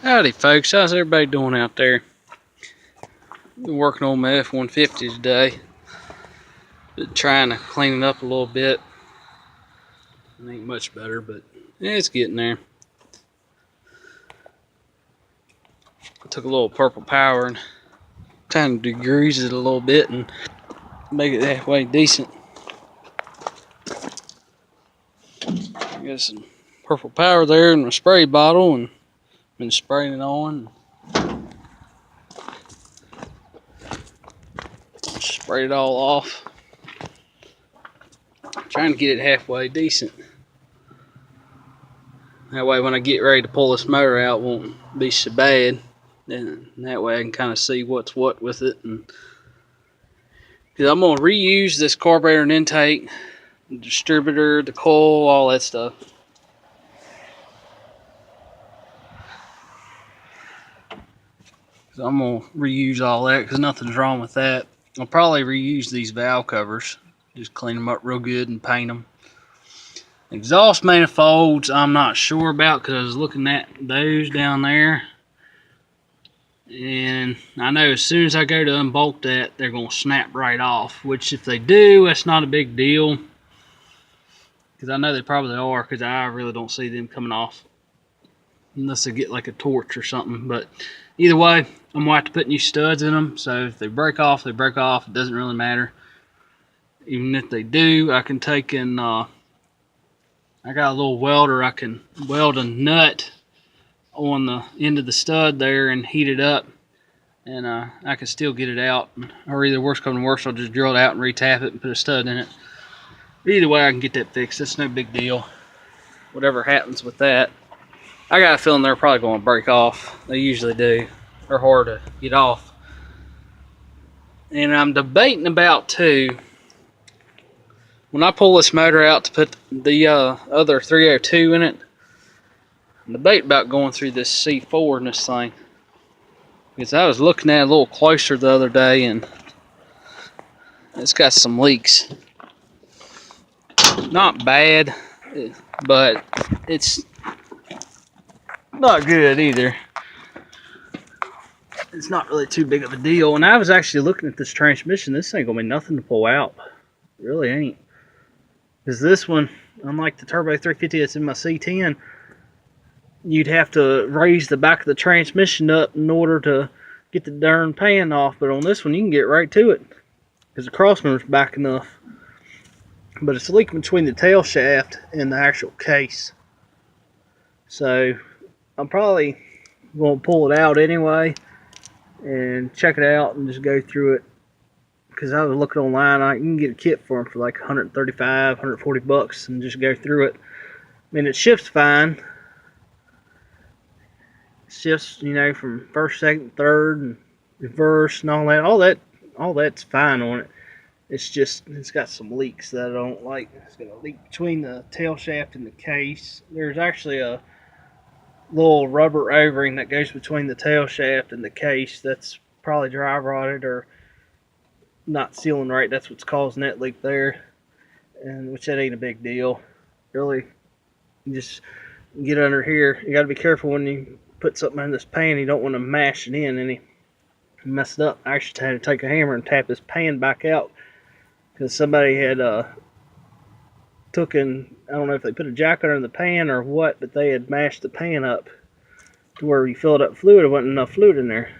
Howdy folks, how's everybody doing out there? Been working on my f-150 today. Been trying to clean it up a little bit. It ain't much better, but yeah, it's getting there. I took a little purple power and kind of degreased it a little bit and make it halfway decent. I got some purple power there in my spray bottle and been spraying it on. Sprayed it all off. Trying to get it halfway decent. That way when I get ready to pull this motor out, it won't be so bad. And that way I can kind of see what's what with it. And because I'm going to reuse this carburetor and intake, the distributor, the coil, all that stuff. So I'm going to reuse all that because nothing's wrong with that. I'll probably reuse these valve covers. Just clean them up real good and paint them. Exhaust manifolds I'm not sure about because I was looking at those down there. And I know as soon as I go to unbolt that, they're going to snap right off. Which if they do, that's not a big deal. Because I know they probably are, because I really don't see them coming off. Unless they get like a torch or something. But either way, I'm going to have to put new studs in them. So if they break off, they break off. It doesn't really matter. Even if they do, I can take and... I got a little welder. I can weld a nut on the end of the stud there and heat it up, and I can still get it out. Or either worst come to worst, I'll just drill it out and retap it and put a stud in it. But either way, I can get that fixed. That's no big deal. Whatever happens with that, I got a feeling they're probably going to break off. They usually do. They're hard to get off. And I'm debating about too. When I pull this motor out to put the other 302 in it, I'm debating about going through this C4 in this thing. Because I was looking at it a little closer the other day and it's got some leaks. Not bad, but it's not good either. It's not really too big of a deal. And I was actually looking at this transmission. This ain't going to be nothing to pull out. It really ain't. Because this one, unlike the Turbo 350 that's in my C10, you'd have to raise the back of the transmission up in order to get the darn pan off. But on this one, you can get right to it because the crossmember's back enough. But it's leaking between the tail shaft and the actual case. So I'm probably going to pull it out anyway and check it out and just go through it. Because I was looking online, you can get a kit for them for like 135, 140 bucks and just go through it. I mean, it shifts fine. It shifts, you know, from first, second, third, and reverse and all that. All that's fine on it. It's just, it's got some leaks that I don't like. It's got a leak between the tail shaft and the case. There's actually a little rubber O-ring that goes between the tail shaft and the case. That's probably dry rotted or not sealing right. That's what's causing that leak there, and which that ain't a big deal really. You just get under here. You got to be careful when you put something in this pan. You don't want to mash it in and mess it up. I actually had to take a hammer and tap this pan back out because somebody had I don't know if they put a jack under the pan or what, but they had mashed the pan up to where you fill it up with fluid. There wasn't enough fluid in there,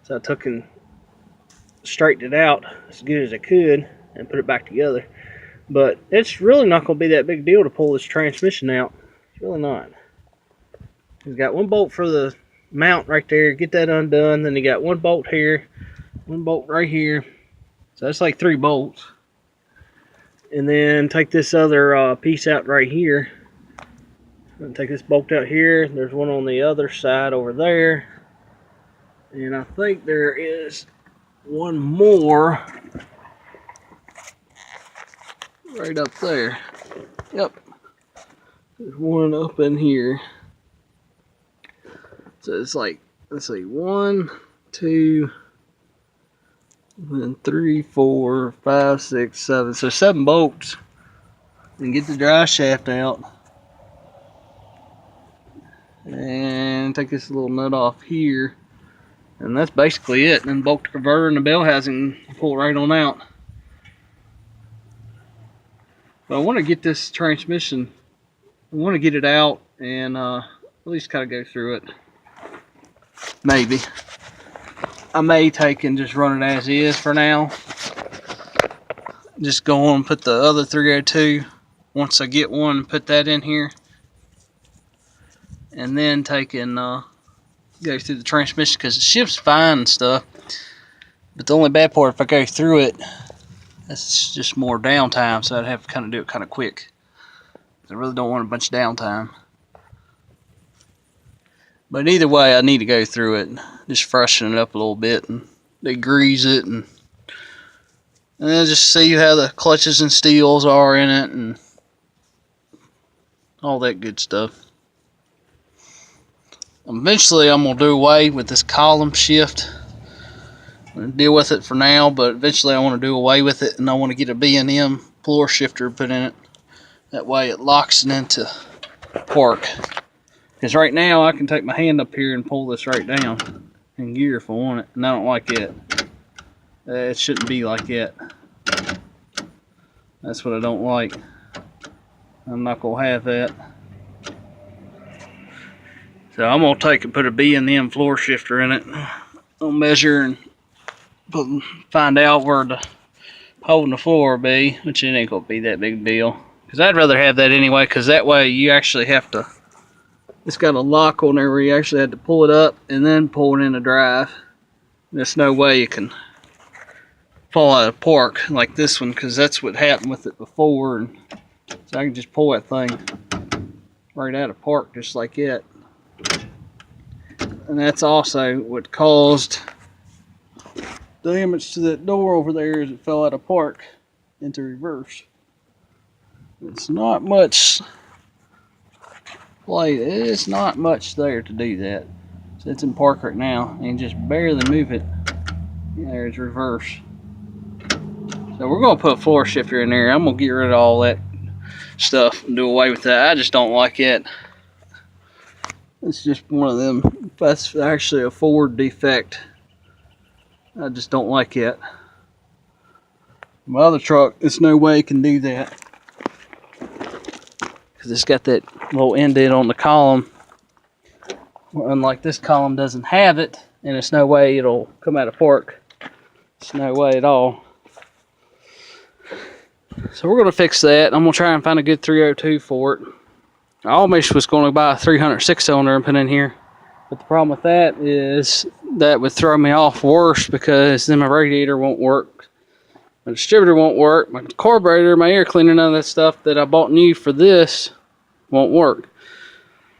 so I took and straightened it out as good as I could and put it back together. But it's really not going to be that big deal to pull this transmission out. It's really not. It's got one bolt for the mount right there. Get that undone. Then you got one bolt here, one bolt right here. So that's like 3 bolts. And then take this other piece out right here. And take this bolt out here. There's one on the other side over there. And I think there is one more right up there. Yep, there's one up in here. So it's like, let's see, 1, 2, and 3, 4, 5, 6, 7. So 7 bolts. And get the dry shaft out. And take this little nut off here, and that's basically it. And then bolt the converter and the bell housing, pull right on out. But I want to get this transmission, I want to get it out and at least kind of go through it. Maybe. I may take and just run it as is for now. Just go on and put the other 302 once I get one and put that in here. And then take and go through the transmission, because the shifts fine and stuff. But the only bad part, if I go through it, that's just more downtime, so I'd have to kind of do it kind of quick. I really don't want a bunch of downtime. But either way, I need to go through it, just freshen it up a little bit and degrease it, and then just see how the clutches and steels are in it and all that good stuff. Eventually, I'm going to do away with this column shift. I'm going to deal with it for now, but eventually I want to do away with it, and I want to get a B&M floor shifter put in it. That way it locks it into park. Because right now I can take my hand up here and pull this right down in gear if I want it, and I don't like it. It shouldn't be like that. That's what I don't like. I'm not going to have that. So I'm going to take and put a B&M floor shifter in it. I'll measure and find out where the hole in the floor will be, which it ain't going to be that big a deal. Because I'd rather have that anyway, because that way you actually have to, it's got a lock on there where you actually have to pull it up and then pull it in the drive. There's no way you can fall out of park like this one, because that's what happened with it before. And so I can just pull that thing right out of park just like that. And that's also what caused damage to that door over there, as it fell out of park into reverse. It's not much play. It's not much there to do that. So it's in park right now, and just barely move it. There's reverse. So we're gonna put a floor shifter in there. I'm gonna get rid of all that stuff and do away with that. I just don't like it. It's just one of them. That's actually a Ford defect. I just don't like it. My other truck, there's no way it can do that, because it's got that little indent on the column. Unlike this column doesn't have it, and there's no way it'll come out of park. There's no way at all. So we're going to fix that. I'm going to try and find a good 302 for it. I almost was going to buy a 306 cylinder and put in here, but the problem with that is that would throw me off worse, because then my radiator won't work, my distributor won't work, my carburetor, my air cleaner, none of that stuff that I bought new for this won't work.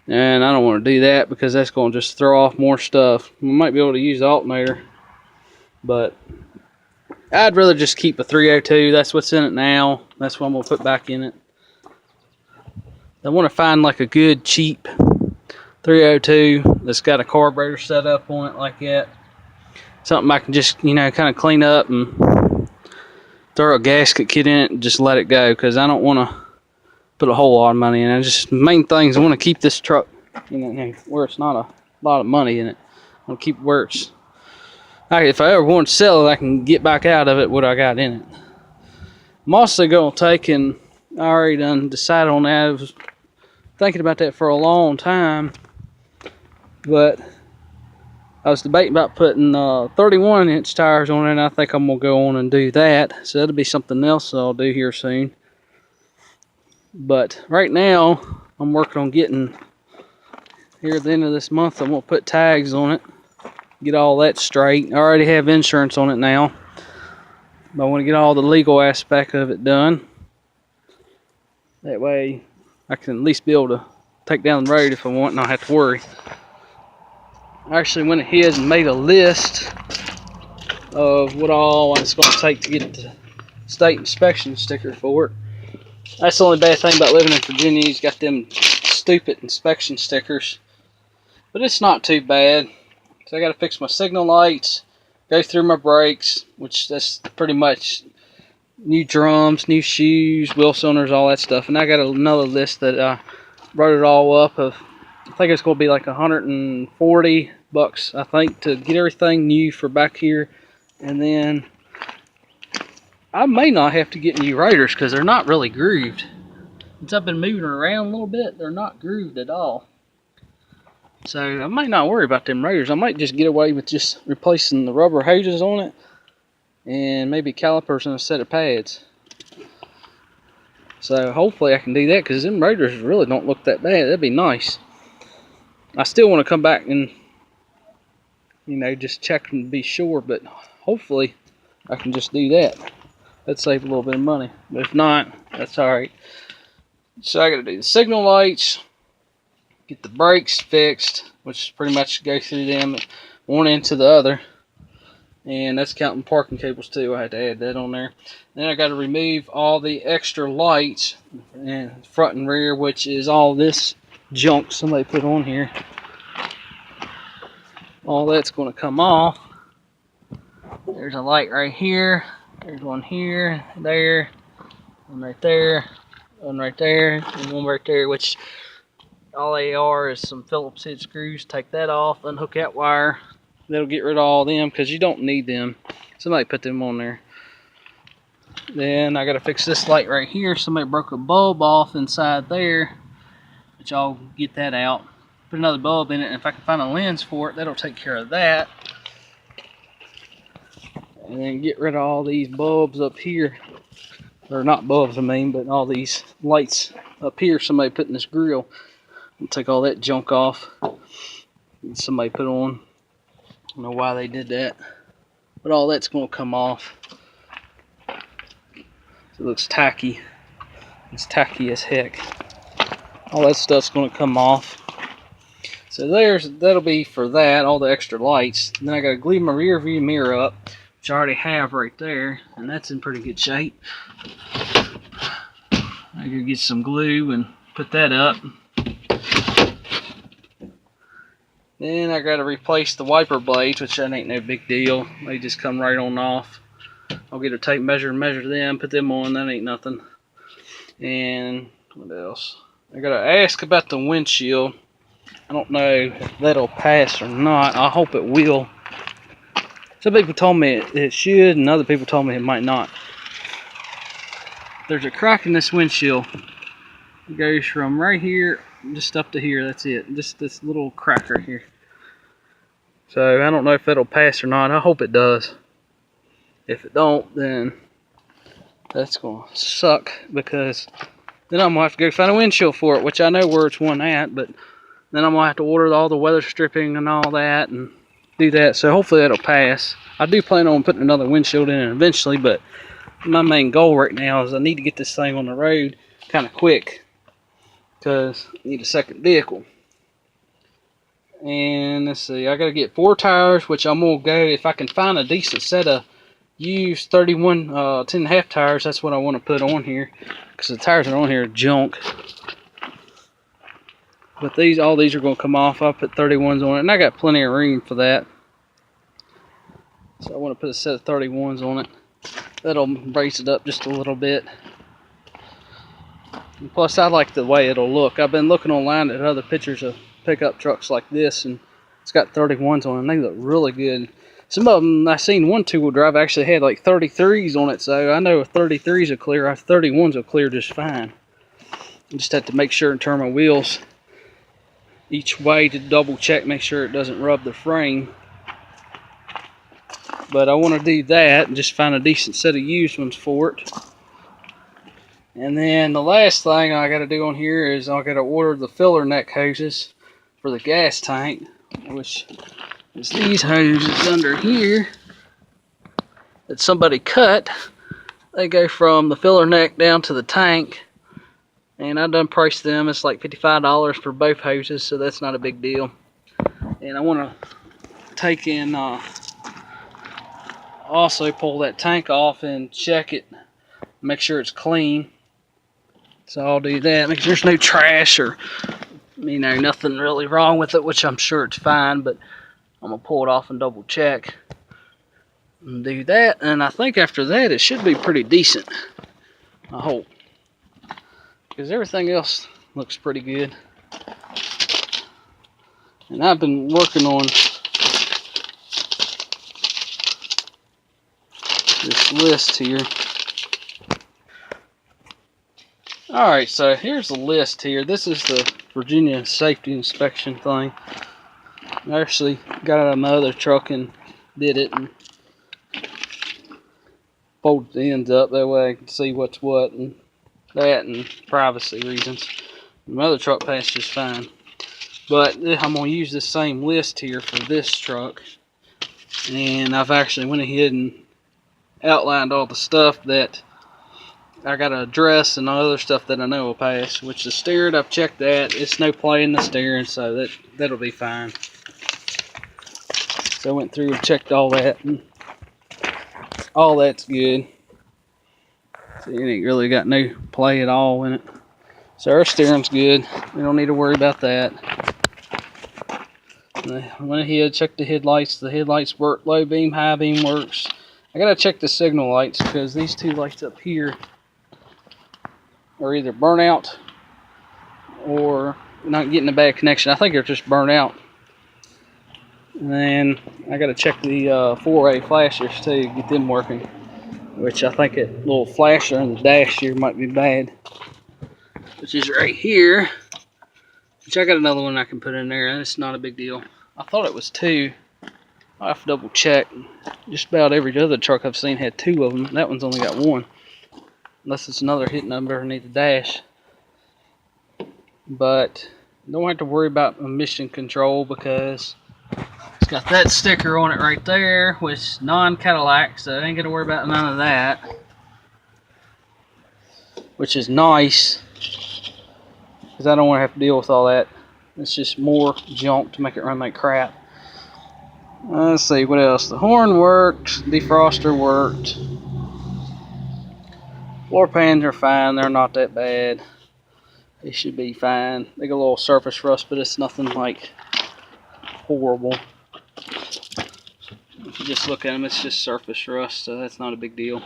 And I don't want to do that, because that's going to just throw off more stuff. We might be able to use the alternator, but I'd rather just keep a 302. That's what's in it now. That's what I'm going to put back in it. I want to find like a good cheap 302 that's got a carburetor set up on it like that. Something I can just, you know, kind of clean up and throw a gasket kit in it and just let it go, because I don't want to put a whole lot of money in it. Just main things, I want to keep this truck, you know, where it's not a lot of money in it. I want to keep it where it's, if I ever want to sell it, I can get back out of it what I got in it. I'm also going to take, and I already done decided on that. I was thinking about that for a long time, but I was debating about putting 31-inch tires on it, and I think I'm going to go on and do that. So that'll be something else I'll do here soon. But right now, I'm working on getting, here at the end of this month, I'm going to put tags on it, get all that straight. I already have insurance on it now, but I want to get all the legal aspect of it done. That way I can at least be able to take down the road if I want and not have to worry. I actually went ahead and made a list of what all it's going to take to get the state inspection sticker for it. That's the only bad thing about living in Virginia. He's got them stupid inspection stickers, but it's not too bad. So I got to fix my signal lights, go through my brakes, which that's pretty much new drums, new shoes, wheel cylinders, all that stuff. And I got another list that I wrote it all up of I think it's going to be like $140, I think, to get everything new for back here. And then I may not have to get new rotors because they're not really grooved. Since I've been moving around a little bit, they're not grooved at all. So I might not worry about them rotors. I might just get away with just replacing the rubber hoses on it and maybe calipers and a set of pads. So hopefully I can do that because them rotors really don't look that bad. That'd be nice. I still want to come back and, you know, just check them to be sure, but hopefully I can just do that. That'd save a little bit of money. But if not, that's alright. So I gotta do the signal lights, get the brakes fixed, which pretty much go through them one end to the other. And that's counting parking cables too. I had to add that on there. Then I got to remove all the extra lights and front and rear, which is all this junk somebody put on here. All that's going to come off. There's a light right here. There's one here, there, one right there, one right there, and one right there, which all they are is some Phillips head screws. Take that off, unhook that wire. That'll get rid of all of them because you don't need them. Somebody put them on there. Then I got to fix this light right here. Somebody broke a bulb off inside there, which I'll get that out. Put another bulb in it, and if I can find a lens for it, that'll take care of that. And then get rid of all these bulbs up here. Or not bulbs, I mean, but all these lights up here somebody put in this grill. And take all that junk off. And somebody put on. I don't know why they did that, but all that's going to come off. It looks tacky. It's tacky as heck. All that stuff's going to come off. So that'll be for that, all the extra lights. And then I got to glue my rear view mirror up, which I already have right there, and that's in pretty good shape. I gotta get some glue and put that up. Then I got to replace the wiper blades, which that ain't no big deal. They just come right on off. I'll get a tape measure and measure them, put them on. That ain't nothing. And what else? I got to ask about the windshield. I don't know if that'll pass or not. I hope it will. Some people told me it should, and other people told me it might not. There's a crack in this windshield. It goes from right here just up to here. That's it. Just this little crack right here. So I don't know if that'll pass or not. I hope it does. If it don't, then that's gonna suck, because then I'm gonna have to go find a windshield for it, which I know where it's one at, but then I'm gonna have to order all the weather stripping and all that and do that. So hopefully that'll pass. I do plan on putting another windshield in eventually, but my main goal right now is I need to get this thing on the road kind of quick, because I need a second vehicle. And let's see, I gotta get 4 tires, which I'm gonna go, if I can find a decent set of used 31 10.5 tires, that's what I want to put on here, because the tires that are on here are junk. But all these are gonna come off. I'll put 31s on it, and I got plenty of room for that. So I want to put a set of 31s on it. That'll brace it up just a little bit. And plus, I like the way it'll look. I've been looking online at other pictures of pickup trucks like this, and it's got 31s on it, and they look really good. Some of them, I seen one 2-wheel drive actually had like 33s on it, so I know if 33s will clear, 31s will clear just fine. You just have to make sure and turn my wheels each way to double check, make sure it doesn't rub the frame. But I want to do that and just find a decent set of used ones for it. And then the last thing I got to do on here is I got to order the filler neck hoses for the gas tank, which is these hoses under here that somebody cut. They go from the filler neck down to the tank, and I done priced them. It's like $55 for both hoses, so that's not a big deal. And I want to take in also pull that tank off and check it, make sure it's clean. So I'll do that, make sure there's no trash or, you know, nothing really wrong with it, which I'm sure it's fine, but I'm gonna pull it off and double check and do that. And I think after that it should be pretty decent, I hope, because everything else looks pretty good. And I've been working on this list here. Alright, so here's the list here. This is the Virginia safety inspection thing. I actually got out of my other truck and did it and folded the ends up, that way I can see what's what, and that, and privacy reasons. My other truck passed just fine. But I'm going to use this same list here for this truck. And I've actually went ahead and outlined all the stuff that I got to address and all other stuff that I know will pass. Which the steering, I've checked that. It's no play in the steering, so that'll be fine. So I went through and checked all that. And all that's good. So it ain't really got no play at all in it. So our steering's good. We don't need to worry about that. I went ahead, checked the headlights. The headlights work. Low beam, high beam works. I gotta check the signal lights because these two lights up here are either burnt out or not getting a bad connection. I think they're just burnt out. And then I gotta check the 4A flashers too, get them working. Which I think that little flasher in the dash here might be bad. Which is right here. Which I got another one I can put in there. It's not a big deal. I thought it was two. I'll have to double check. Just about every other truck I've seen had two of them. That one's only got one. Unless it's another hit number underneath the dash. But don't have to worry about emission control because it's got that sticker on it right there, which non-Cadillac, so I ain't gonna worry about none of that. Which is nice, because I don't want to have to deal with all that. It's just more junk to make it run like crap. Let's see, what else? The horn worked, defroster worked. Floor pans are fine, they're not that bad. They should be fine. They got a little surface rust, but it's nothing like horrible. If you just look at them, it's just surface rust, so that's not a big deal.